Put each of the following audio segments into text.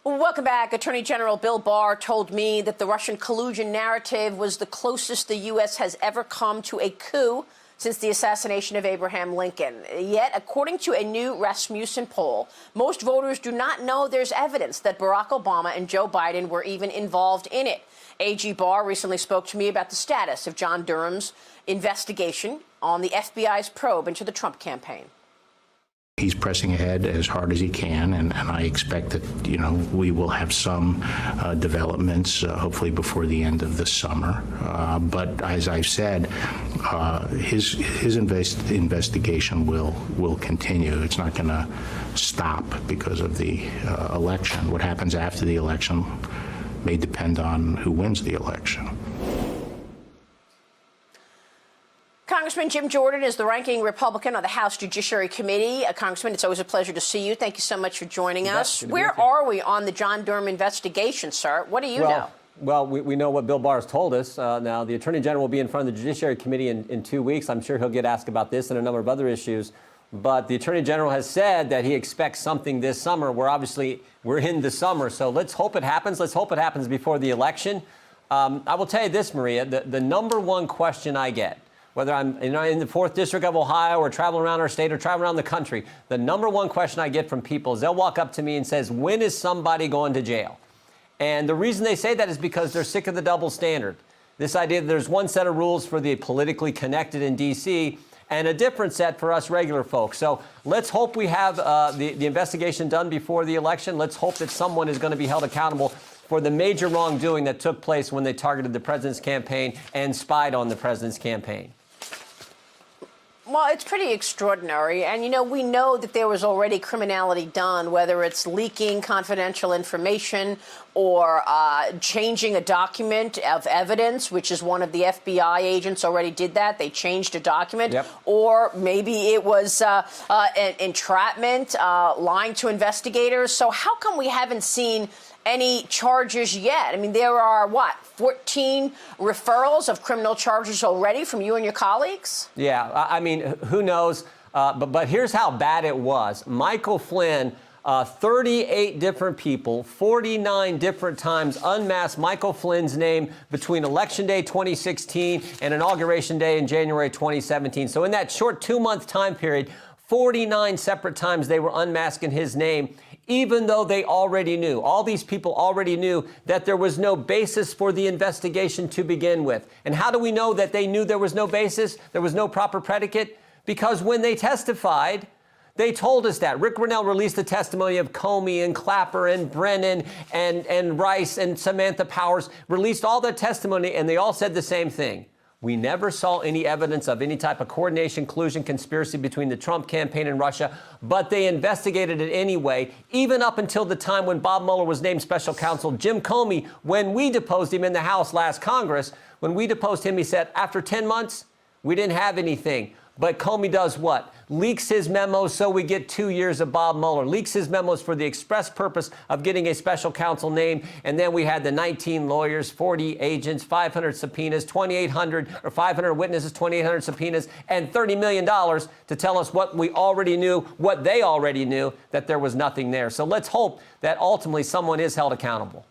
Welcome back. Attorney General Bill Barr told me that the Russian collusion narrative was the closest the U.S. has ever come to a coup since the assassination of Abraham Lincoln. Yet, according to a new Rasmussen poll, most voters do not know there's evidence that Barack Obama and Joe Biden were even involved in it. AG Barr recently spoke to me about the status of John Durham's investigation on the FBI's probe into the Trump campaign. He's pressing ahead as hard as he can, and I expect that, we will have some developments, hopefully before the end of the summer. But as I've said, his investigation will continue. It's not going to stop because of the election. What happens after the election may depend on who wins the election. Congressman Jim Jordan is the ranking Republican on the House Judiciary Committee. Congressman, it's always a pleasure to see you. Thank you so much for joining us. Where are we on the John Durham investigation, sir? What do you know? Well, we know what Bill Barr has told us. Now, the Attorney General will be in front of the Judiciary Committee in 2 weeks. I'm sure he'll get asked about this and a number of other issues. But the Attorney General has said that he expects something this summer. We're in the summer, so let's hope it happens. Let's hope it happens before the election. I will tell you this, Maria, the number one question I get, whether I'm in the 4th District of Ohio or traveling around our state or traveling around the country, the number one question I get from people is they'll walk up to me and says, when is somebody going to jail? And the reason they say that is because they're sick of the double standard. This idea that there's one set of rules for the politically connected in D.C. and a different set for us regular folks. So let's hope we have the investigation done before the election. Let's hope that someone is going to be held accountable for the major wrongdoing that took place when they targeted the president's campaign and spied on the president's campaign. Well, it's pretty extraordinary. And, we know that there was already criminality done, whether it's leaking confidential information or changing a document of evidence, which is one of the FBI agents already did that. They changed a document. Yep. Or maybe it was an entrapment, lying to investigators. So how come we haven't seen any charges yet? I mean, there are, 14 referrals of criminal charges already from you and your colleagues? Yeah, I mean, who knows? But here's how bad it was. Michael Flynn, 38 different people, 49 different times unmasked Michael Flynn's name between Election Day 2016 and Inauguration Day in January 2017. So in that short 2-month time period, 49 separate times they were unmasking his name, even though they already knew, all these people already knew that there was no basis for the investigation to begin with. And how do we know that they knew there was no basis, there was no proper predicate? Because when they testified, they told us that. Rick Grinnell released the testimony of Comey and Clapper and Brennan and Rice and Samantha Powers, released all that testimony, and they all said the same thing. We never saw any evidence of any type of coordination, collusion, conspiracy between the Trump campaign and Russia, but they investigated it anyway, even up until the time when Bob Mueller was named special counsel. Jim Comey, when we deposed him in the House last Congress, when we deposed him, he said, after 10 months, we didn't have anything. But Comey does what? Leaks his memos so we get 2 years of Bob Mueller. Leaks his memos for the express purpose of getting a special counsel name. And then we had the 19 lawyers, 40 agents, 500 subpoenas, 500 witnesses, 2,800 subpoenas, and $30 million to tell us what we already knew, what they already knew, that there was nothing there. So let's hope that ultimately someone is held accountable.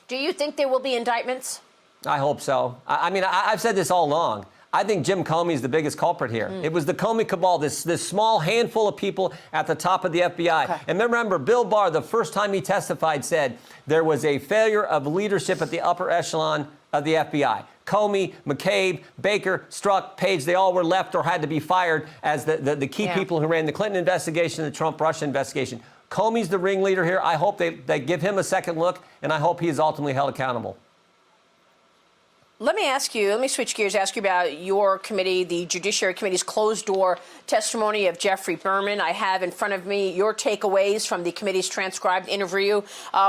Do you think there will be indictments? I hope so. I mean, I've said this all along. I think Jim Comey is the biggest culprit here. It was the Comey cabal, this small handful of people at the top of the FBI. Okay. And remember, Bill Barr, the first time he testified, said there was a failure of leadership at the upper echelon of the FBI. Comey, McCabe, Baker, Strzok, Page, they all were left or had to be fired as the key people who ran the Clinton investigation, the Trump-Russia investigation. Comey's the ringleader here. I hope they give him a second look, and I hope he is ultimately held accountable. Let me switch gears, ask you about your committee, the Judiciary Committee's closed-door testimony of Jeffrey Berman. I have in front of me your takeaways from the committee's transcribed interview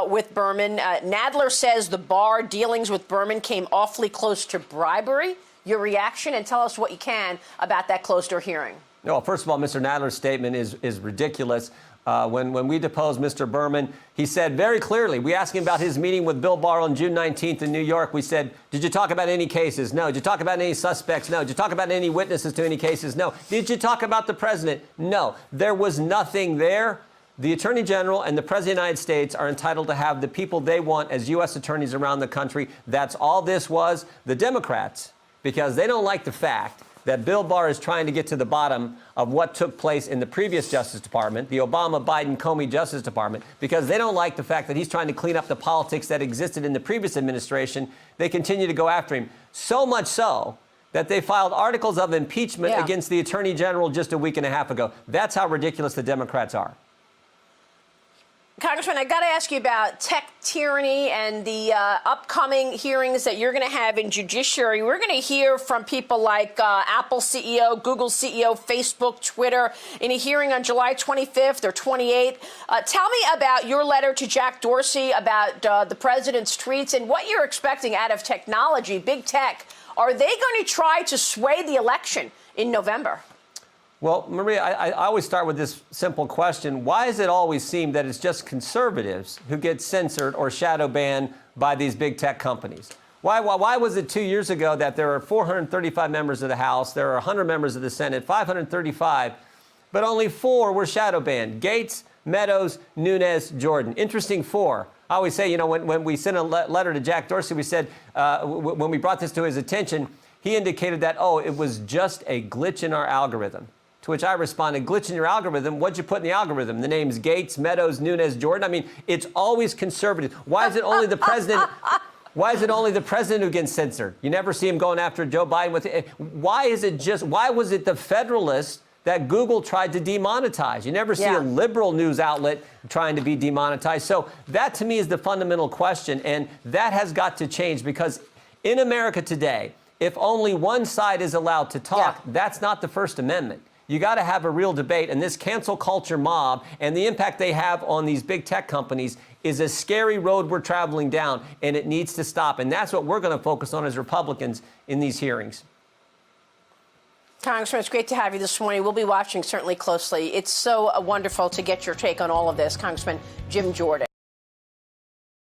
with Berman. Nadler says the Barr dealings with Berman came awfully close to bribery. Your reaction, and tell us what you can about that closed-door hearing. No, first of all, Mr. Nadler's statement is ridiculous. When we deposed Mr. Berman, he said very clearly, we asked him about his meeting with Bill Barr on June 19th in New York. We said, did you talk about any cases? No. Did you talk about any suspects? No. Did you talk about any witnesses to any cases? No. Did you talk about the president? No. There was nothing there. The Attorney General and the President of the United States are entitled to have the people they want as U.S. attorneys around the country. That's all this was. The Democrats, because they don't like the fact that Bill Barr is trying to get to the bottom of what took place in the previous Justice Department, the Obama, Biden, Comey Justice Department, because they don't like the fact that he's trying to clean up the politics that existed in the previous administration. They continue to go after him. So much so that they filed articles of impeachment against the Attorney General just a week and a half ago. That's how ridiculous the Democrats are. Congressman, I got to ask you about tech tyranny and the upcoming hearings that you're going to have in judiciary. We're going to hear from people like Apple CEO, Google CEO, Facebook, Twitter, in a hearing on July 25th or 28th. Tell me about your letter to Jack Dorsey about the president's tweets and what you're expecting out of technology, big tech. Are they going to try to sway the election in November? Well, Maria, I always start with this simple question. Why does it always seem that it's just conservatives who get censored or shadow banned by these big tech companies? Why was it 2 years ago that there are 435 members of the House, there are 100 members of the Senate, 535, but only 4 were shadow banned? Gates, Meadows, Nunes, Jordan. Interesting 4. I always say, you know, when we sent a letter to Jack Dorsey, we said, when we brought this to his attention, he indicated that, oh, it was just a glitch in our algorithm. To which I responded, glitch in your algorithm? What'd you put in the algorithm? The names Gates, Meadows, Nunes, Jordan? I mean, it's always conservative. Why is it only the president? Why is it only the president who gets censored? You never see him going after Joe Biden with it. Why was it the Federalist that Google tried to demonetize? You never see a liberal news outlet trying to be demonetized. So that to me is the fundamental question. And that has got to change, because in America today, if only one side is allowed to talk, that's not the First Amendment. You got to have a real debate, and this cancel culture mob and the impact they have on these big tech companies is a scary road we're traveling down, and it needs to stop. And that's what we're going to focus on as Republicans in these hearings. Congressman, it's great to have you this morning. We'll be watching certainly closely. It's so wonderful to get your take on all of this, Congressman Jim Jordan.